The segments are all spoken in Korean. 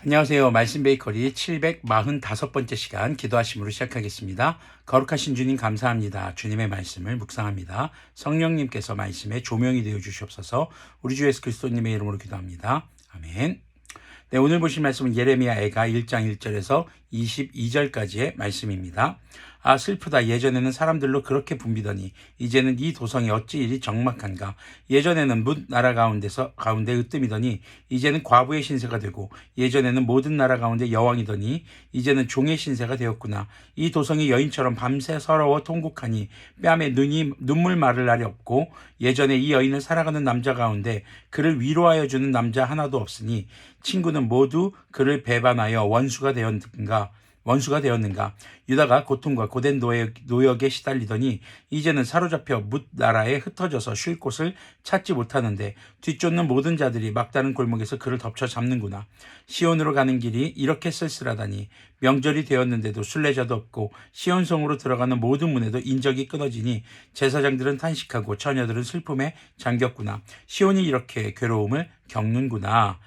안녕하세요. 말씀 베이커리 745번째 시간 기도하심으로 시작하겠습니다. 거룩하신 주님 감사합니다. 주님의 말씀을 묵상합니다. 성령님께서 말씀에 조명이 되어 주시옵소서. 우리 주 예수 그리스도님의 이름으로 기도합니다. 아멘. 네, 오늘 보실 말씀은 예레미야 애가 1장 1절에서 22절까지의 말씀입니다. 아, 슬프다. 예전에는 사람들로 그렇게 붐비더니 이제는 이 도성이 어찌 이리 적막한가. 예전에는 뭇 나라 가운데 으뜸이더니 이제는 과부의 신세가 되고, 예전에는 모든 나라 가운데 여왕이더니 이제는 종의 신세가 되었구나. 이 도성이 여인처럼 밤새 서러워 통곡하니 뺨에 눈물 마를 날이 없고, 예전에 이 여인을 살아가는 남자 가운데 그를 위로하여 주는 남자 하나도 없으니 친구는 모두 그를 배반하여 원수가 되었는가. 유다가 고통과 고된 노역에 시달리더니 이제는 사로잡혀 뭇 나라에 흩어져서 쉴 곳을 찾지 못하는데 뒤쫓는 모든 자들이 막다른 골목에서 그를 덮쳐 잡는구나. 시온으로 가는 길이 이렇게 쓸쓸하다니. 명절이 되었는데도 순례자도 없고 시온성으로 들어가는 모든 문에도 인적이 끊어지니 제사장들은 탄식하고 처녀들은 슬픔에 잠겼구나. 시온이 이렇게 괴로움을 겪는구나.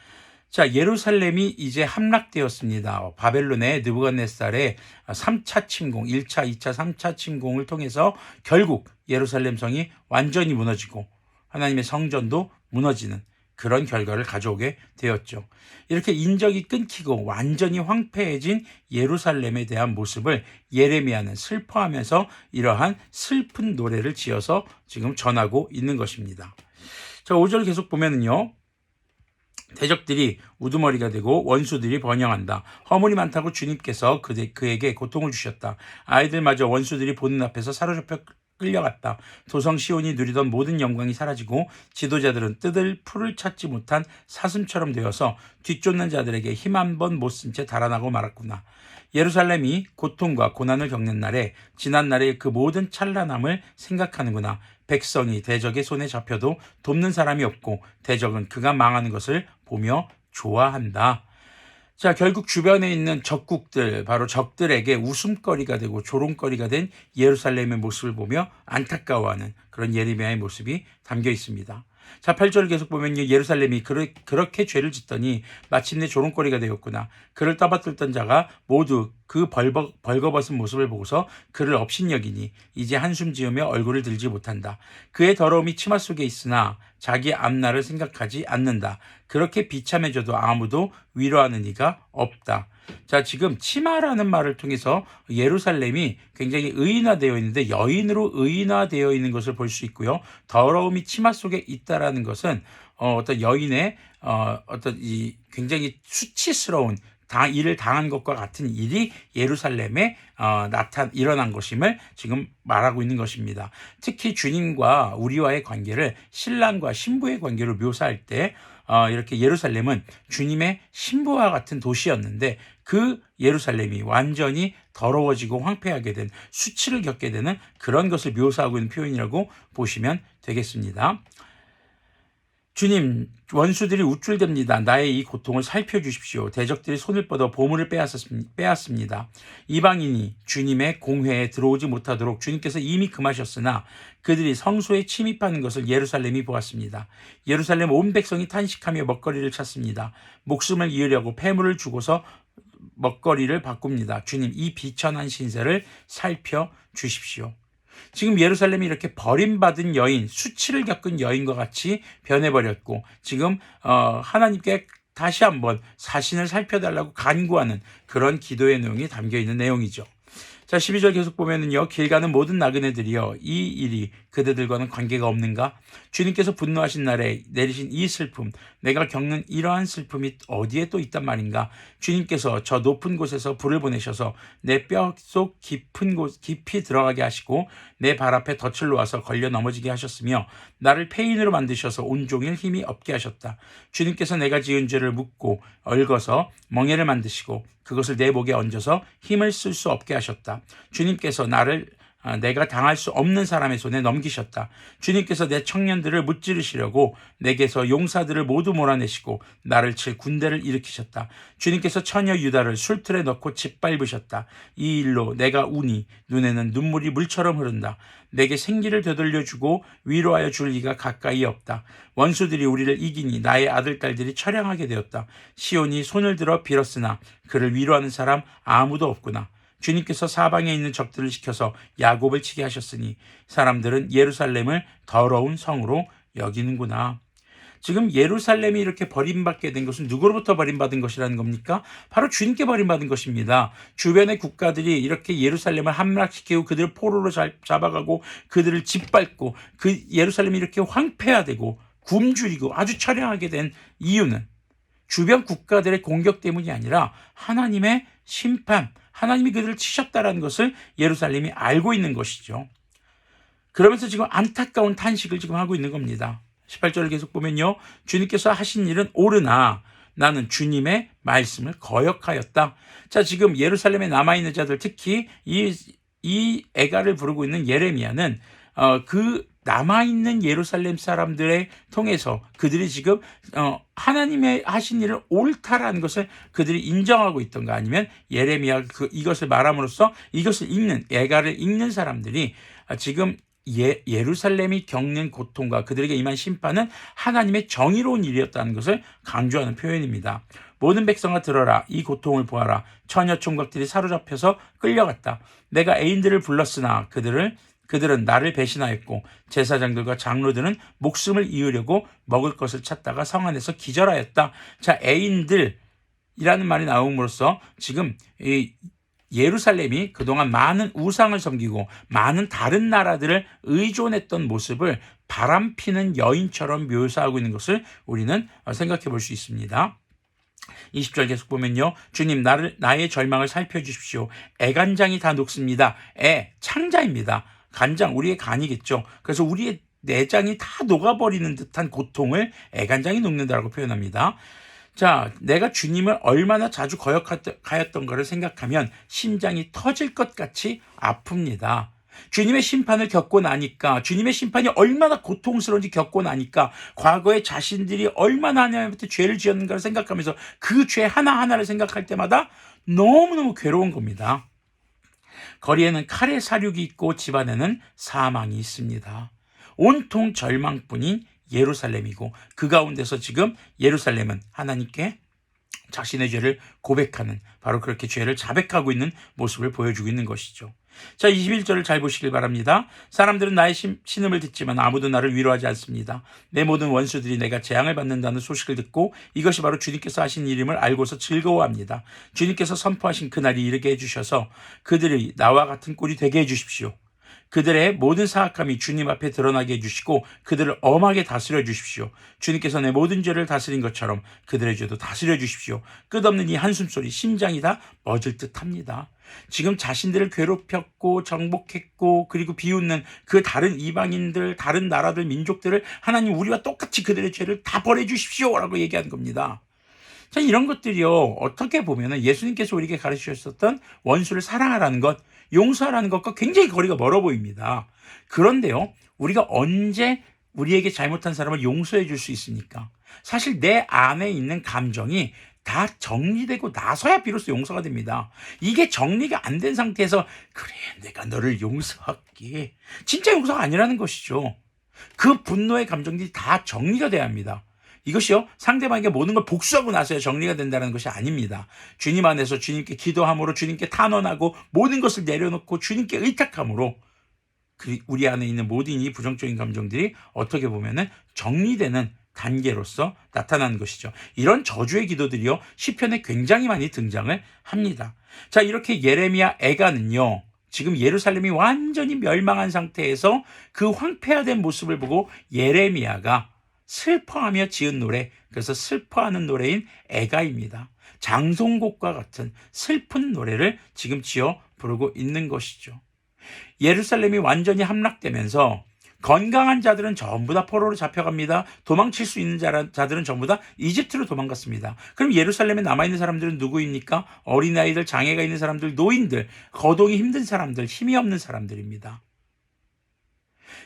자, 예루살렘이 이제 함락되었습니다. 바벨론의 느부갓네살의 3차 침공, 1차, 2차, 3차 침공을 통해서 결국 예루살렘 성이 완전히 무너지고 하나님의 성전도 무너지는 그런 결과를 가져오게 되었죠. 이렇게 인적이 끊기고 완전히 황폐해진 예루살렘에 대한 모습을 예레미야는 슬퍼하면서 이러한 슬픈 노래를 지어서 지금 전하고 있는 것입니다. 자, 5절 계속 보면은요. 대적들이 우두머리가 되고 원수들이 번영한다. 허물이 많다고 주님께서 그에게 고통을 주셨다. 아이들마저 원수들이 보는 앞에서 사로잡혀 끌려갔다. 도성 시온이 누리던 모든 영광이 사라지고 지도자들은 뜯을 풀을 찾지 못한 사슴처럼 되어서 뒤쫓는 자들에게 힘 한 번 못 쓴 채 달아나고 말았구나. 예루살렘이 고통과 고난을 겪는 날에 지난 날의 그 모든 찬란함을 생각하는구나. 백성이 대적의 손에 잡혀도 돕는 사람이 없고 대적은 그가 망하는 것을 보며 좋아한다. 자, 결국 주변에 있는 적국들, 바로 적들에게 웃음거리가 되고 조롱거리가 된 예루살렘의 모습을 보며 안타까워하는 그런 예레미야의 모습이 담겨 있습니다. 자, 8절 계속 보면 예루살렘이 그렇게 죄를 짓더니 마침내 조롱거리가 되었구나. 그를 떠받들던 자가 모두 그 벌거벗은 모습을 보고서 그를 업신여기니 이제 한숨 지으며 얼굴을 들지 못한다. 그의 더러움이 치마 속에 있으나 자기 앞날을 생각하지 않는다. 그렇게 비참해져도 아무도 위로하는 이가 없다. 자, 지금 치마라는 말을 통해서 예루살렘이 굉장히 의인화되어 있는데 여인으로 의인화되어 있는 것을 볼 수 있고요. 더러움이 치마 속에 있다라는 것은 어떤 여인의 어떤 이 굉장히 수치스러운 일을 당한 것과 같은 일이 예루살렘에 일어난 것임을 지금 말하고 있는 것입니다. 특히 주님과 우리와의 관계를 신랑과 신부의 관계로 묘사할 때 이렇게 예루살렘은 주님의 신부와 같은 도시였는데 그 예루살렘이 완전히 더러워지고 황폐하게 된 수치를 겪게 되는 그런 것을 묘사하고 있는 표현이라고 보시면 되겠습니다. 주님, 원수들이 우쭐댑니다. 나의 이 고통을 살펴주십시오. 대적들이 손을 뻗어 보물을 빼앗습니다. 이방인이 주님의 공회에 들어오지 못하도록 주님께서 이미 금하셨으나 그들이 성소에 침입하는 것을 예루살렘이 보았습니다. 예루살렘 온 백성이 탄식하며 먹거리를 찾습니다. 목숨을 이으려고 폐물을 주고서 먹거리를 바꿉니다. 주님, 이 비천한 신세를 살펴주십시오. 지금 예루살렘이 이렇게 버림받은 여인, 수치를 겪은 여인과 같이 변해버렸고 지금 하나님께 다시 한번 자신을 살펴달라고 간구하는 그런 기도의 내용이 담겨있는 내용이죠. 자, 12절 계속 보면은요. 길 가는 모든 나그네들이여 이 일이 그대들과는 관계가 없는가? 주님께서 분노하신 날에 내리신 이 슬픔, 내가 겪는 이러한 슬픔이 어디에 또 있단 말인가? 주님께서 저 높은 곳에서 불을 보내셔서 내 뼈 속 깊이 들어가게 하시고 내 발 앞에 덫을 놓아서 걸려 넘어지게 하셨으며 나를 폐인으로 만드셔서 온종일 힘이 없게 하셨다. 주님께서 내가 지은 죄를 묻고 얽어서 멍에를 만드시고 그것을 내 목에 얹어서 힘을 쓸 수 없게 하셨다. 주님께서 나를 내가 당할 수 없는 사람의 손에 넘기셨다. 주님께서 내 청년들을 무찌르시려고 내게서 용사들을 모두 몰아내시고 나를 칠 군대를 일으키셨다. 주님께서 처녀 유다를 술틀에 넣고 짓밟으셨다. 이 일로 내가 우니 눈에는 눈물이 물처럼 흐른다. 내게 생기를 되돌려주고 위로하여 줄 이가 가까이 없다. 원수들이 우리를 이기니 나의 아들딸들이 처량하게 되었다. 시온이 손을 들어 빌었으나 그를 위로하는 사람 아무도 없구나. 주님께서 사방에 있는 적들을 시켜서 야곱을 치게 하셨으니 사람들은 예루살렘을 더러운 성으로 여기는구나. 지금 예루살렘이 이렇게 버림받게 된 것은 누구로부터 버림받은 것이라는 겁니까? 바로 주님께 버림받은 것입니다. 주변의 국가들이 이렇게 예루살렘을 함락시키고 그들을 포로로 잡아가고 그들을 짓밟고 그 예루살렘이 이렇게 황폐화되고 굶주리고 아주 처량하게 된 이유는 주변 국가들의 공격 때문이 아니라 하나님의 심판, 하나님이 그들을 치셨다라는 것을 예루살렘이 알고 있는 것이죠. 그러면서 지금 안타까운 탄식을 지금 하고 있는 겁니다. 18절을 계속 보면요. 주님께서 하신 일은 옳으나 나는 주님의 말씀을 거역하였다. 자, 지금 예루살렘에 남아있는 자들, 특히 이 애가를 부르고 있는 예레미야는 그 남아있는 예루살렘 사람들의 통해서 그들이 지금 하나님의 하신 일을 옳다라는 것을 그들이 인정하고 있던가, 아니면 예레미야가 이것을 말함으로써 이것을 읽는, 애가를 읽는 사람들이 지금 예루살렘이 겪는 고통과 그들에게 임한 심판은 하나님의 정의로운 일이었다는 것을 강조하는 표현입니다. 모든 백성아 들어라. 이 고통을 보아라. 처녀 총각들이 사로잡혀서 끌려갔다. 내가 애인들을 불렀으나 그들은 나를 배신하였고 제사장들과 장로들은 목숨을 이으려고 먹을 것을 찾다가 성 안에서 기절하였다. 자, 애인들이라는 말이 나옴으로써 지금 이 예루살렘이 그동안 많은 우상을 섬기고 많은 다른 나라들을 의존했던 모습을 바람피는 여인처럼 묘사하고 있는 것을 우리는 생각해 볼 수 있습니다. 20절 계속 보면요. 주님, 나의 절망을 살펴주십시오. 애간장이 다 녹습니다. 창자입니다. 간장, 우리의 간이겠죠. 그래서 우리의 내장이 다 녹아버리는 듯한 고통을 애간장이 녹는다라고 표현합니다. 자, 내가 주님을 얼마나 자주 거역하였던가를 생각하면 심장이 터질 것 같이 아픕니다. 주님의 심판을 겪고 나니까, 주님의 심판이 얼마나 고통스러운지 겪고 나니까, 과거에 자신들이 얼마나 하나님한테 죄를 지었는가를 생각하면서 그 죄 하나하나를 생각할 때마다 너무너무 괴로운 겁니다. 거리에는 칼의 사륙이 있고 집안에는 사망이 있습니다. 온통 절망뿐인 예루살렘이고, 그 가운데서 지금 예루살렘은 하나님께 자신의 죄를 고백하는, 바로 그렇게 죄를 자백하고 있는 모습을 보여주고 있는 것이죠. 자, 21절을 잘 보시길 바랍니다. 사람들은 나의 신음을 듣지만 아무도 나를 위로하지 않습니다. 내 모든 원수들이 내가 재앙을 받는다는 소식을 듣고 이것이 바로 주님께서 하신 일임을 알고서 즐거워합니다. 주님께서 선포하신 그날이 이르게 해주셔서 그들이 나와 같은 꼴이 되게 해주십시오. 그들의 모든 사악함이 주님 앞에 드러나게 해주시고 그들을 엄하게 다스려 주십시오. 주님께서 내 모든 죄를 다스린 것처럼 그들의 죄도 다스려 주십시오. 끝없는 이 한숨소리, 심장이 다 멎을 듯합니다. 지금 자신들을 괴롭혔고 정복했고 그리고 비웃는 그 다른 이방인들, 다른 나라들, 민족들을 하나님 우리와 똑같이 그들의 죄를 다 벌해 주십시오 라고 얘기하는 겁니다. 자, 이런 것들이요, 어떻게 보면 예수님께서 우리에게 가르치셨던 원수를 사랑하라는 것, 용서하라는 것과 굉장히 거리가 멀어 보입니다. 그런데요, 우리가 언제 우리에게 잘못한 사람을 용서해 줄 수 있습니까? 사실 내 안에 있는 감정이 다 정리되고 나서야 비로소 용서가 됩니다. 이게 정리가 안 된 상태에서 그래, 내가 너를 용서할게, 진짜 용서가 아니라는 것이죠. 그 분노의 감정들이 다 정리가 돼야 합니다. 이것이요, 상대방에게 모든 걸 복수하고 나서야 정리가 된다는 것이 아닙니다. 주님 안에서 주님께 기도함으로, 주님께 탄원하고 모든 것을 내려놓고 주님께 의탁함으로 우리 안에 있는 모든 이 부정적인 감정들이 어떻게 보면은 정리되는 단계로서 나타나는 것이죠. 이런 저주의 기도들이요, 시편에 굉장히 많이 등장을 합니다. 자, 이렇게 예레미야 애가는요, 지금 예루살렘이 완전히 멸망한 상태에서 그 황폐화된 모습을 보고 예레미야가 슬퍼하며 지은 노래, 그래서 슬퍼하는 노래인 애가입니다. 장송곡과 같은 슬픈 노래를 지금 지어 부르고 있는 것이죠. 예루살렘이 완전히 함락되면서 건강한 자들은 전부 다 포로로 잡혀갑니다. 도망칠 수 있는 자들은 전부 다 이집트로 도망갔습니다. 그럼 예루살렘에 남아있는 사람들은 누구입니까? 어린아이들, 장애가 있는 사람들, 노인들, 거동이 힘든 사람들, 힘이 없는 사람들입니다.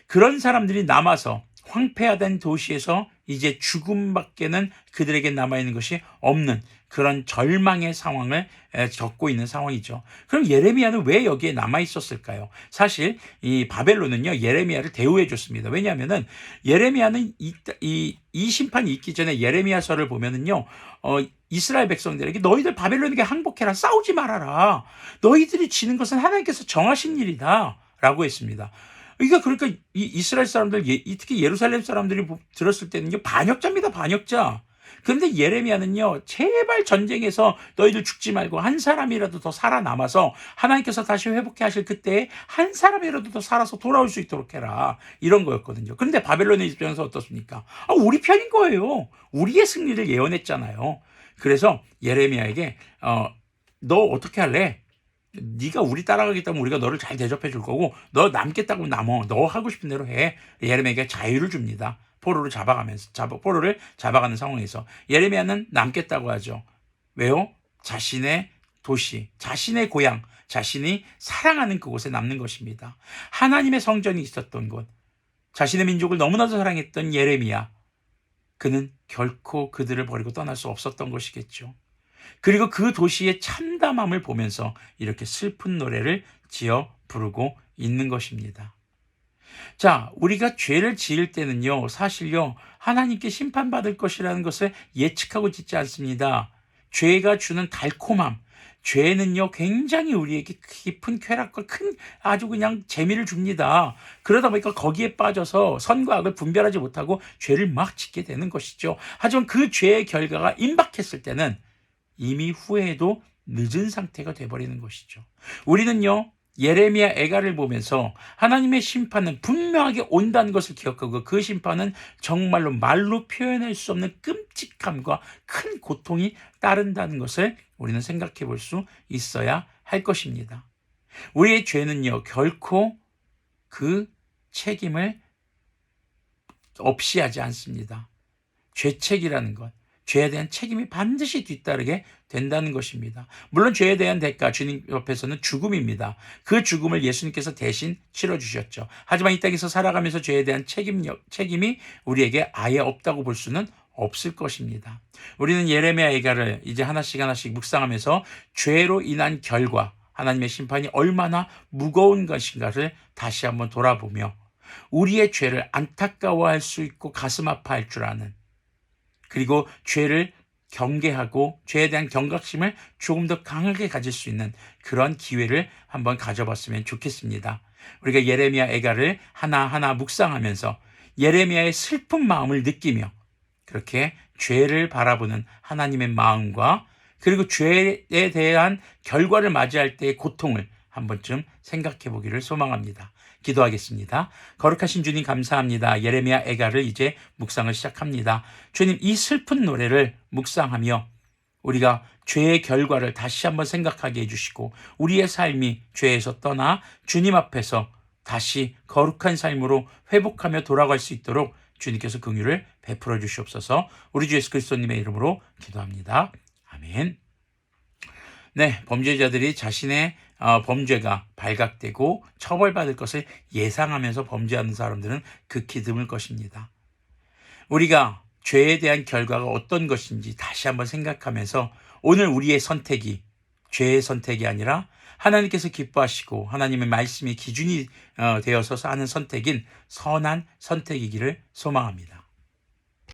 그런 사람들이 남아서 황폐화된 도시에서 이제 죽음밖에는 그들에게 남아있는 것이 없는 그런 절망의 상황을 겪고 있는 상황이죠. 그럼 예레미야는 왜 여기에 남아있었을까요? 사실 이 바벨론은요, 예레미야를 대우해 줬습니다. 왜냐하면은 예레미야는 이 심판이 있기 전에 예레미야서를 보면은요, 이스라엘 백성들에게 너희들 바벨론에게 항복해라, 싸우지 말아라, 너희들이 지는 것은 하나님께서 정하신 일이다 라고 했습니다. 그러니까 이 이스라엘 사람들, 특히 예루살렘 사람들이 들었을 때는요, 반역자입니다, 반역자. 그런데 예레미야는요, 제발 전쟁에서 너희들 죽지 말고 한 사람이라도 더 살아남아서 하나님께서 다시 회복해 하실 그때에 한 사람이라도 더 살아서 돌아올 수 있도록 해라, 이런 거였거든요. 그런데 바벨론의 입장에서 어떻습니까? 우리 편인 거예요. 우리의 승리를 예언했잖아요. 그래서 예레미야에게 너 어떻게 할래? 네가 우리 따라가겠다면 우리가 너를 잘 대접해 줄 거고, 너 남겠다고 남어, 너 하고 싶은 대로 해. 예레미야에게 자유를 줍니다. 포로를 잡아가는 상황에서 예레미야는 남겠다고 하죠. 왜요? 자신의 도시, 자신의 고향, 자신이 사랑하는 그곳에 남는 것입니다. 하나님의 성전이 있었던 곳, 자신의 민족을 너무나도 사랑했던 예레미야, 그는 결코 그들을 버리고 떠날 수 없었던 것이겠죠. 그리고 그 도시의 참담함을 보면서 이렇게 슬픈 노래를 지어 부르고 있는 것입니다. 자, 우리가 죄를 지을 때는요, 사실요, 하나님께 심판받을 것이라는 것을 예측하고 짓지 않습니다. 죄가 주는 달콤함, 죄는요, 굉장히 우리에게 깊은 쾌락과 큰 아주 그냥 재미를 줍니다. 그러다 보니까 거기에 빠져서 선과 악을 분별하지 못하고 죄를 막 짓게 되는 것이죠. 하지만 그 죄의 결과가 임박했을 때는 이미 후회해도 늦은 상태가 돼버리는 것이죠. 우리는요, 예레미야 애가를 보면서 하나님의 심판은 분명하게 온다는 것을 기억하고, 그 심판은 정말로 말로 표현할 수 없는 끔찍함과 큰 고통이 따른다는 것을 우리는 생각해 볼 수 있어야 할 것입니다. 우리의 죄는요, 결코 그 책임을 없이 하지 않습니다. 죄책이라는 것, 죄에 대한 책임이 반드시 뒤따르게 된다는 것입니다. 물론 죄에 대한 대가, 주님 옆에서는 죽음입니다. 그 죽음을 예수님께서 대신 치러주셨죠. 하지만 이 땅에서 살아가면서 죄에 대한 책임이 우리에게 아예 없다고 볼 수는 없을 것입니다. 우리는 예레미야 애가를 이제 하나씩 묵상하면서 죄로 인한 결과, 하나님의 심판이 얼마나 무거운 것인가를 다시 한번 돌아보며, 우리의 죄를 안타까워할 수 있고 가슴 아파할 줄 아는, 그리고 죄를 경계하고 죄에 대한 경각심을 조금 더 강하게 가질 수 있는 그런 기회를 한번 가져봤으면 좋겠습니다. 우리가 예레미야 애가를 하나하나 묵상하면서 예레미야의 슬픈 마음을 느끼며, 그렇게 죄를 바라보는 하나님의 마음과, 그리고 죄에 대한 결과를 맞이할 때의 고통을 한 번쯤 생각해 보기를 소망합니다. 기도하겠습니다. 거룩하신 주님, 감사합니다. 예레미야 애가를 이제 묵상을 시작합니다. 주님, 이 슬픈 노래를 묵상하며 우리가 죄의 결과를 다시 한번 생각하게 해주시고, 우리의 삶이 죄에서 떠나 주님 앞에서 다시 거룩한 삶으로 회복하며 돌아갈 수 있도록 주님께서 긍휼을 베풀어 주시옵소서. 우리 주 예수 그리스도님의 이름으로 기도합니다. 아멘. 네, 범죄자들이 자신의 범죄가 발각되고 처벌받을 것을 예상하면서 범죄하는 사람들은 극히 드물 것입니다. 우리가 죄에 대한 결과가 어떤 것인지 다시 한번 생각하면서, 오늘 우리의 선택이 죄의 선택이 아니라 하나님께서 기뻐하시고 하나님의 말씀이 기준이 되어서 하는 선택인 선한 선택이기를 소망합니다.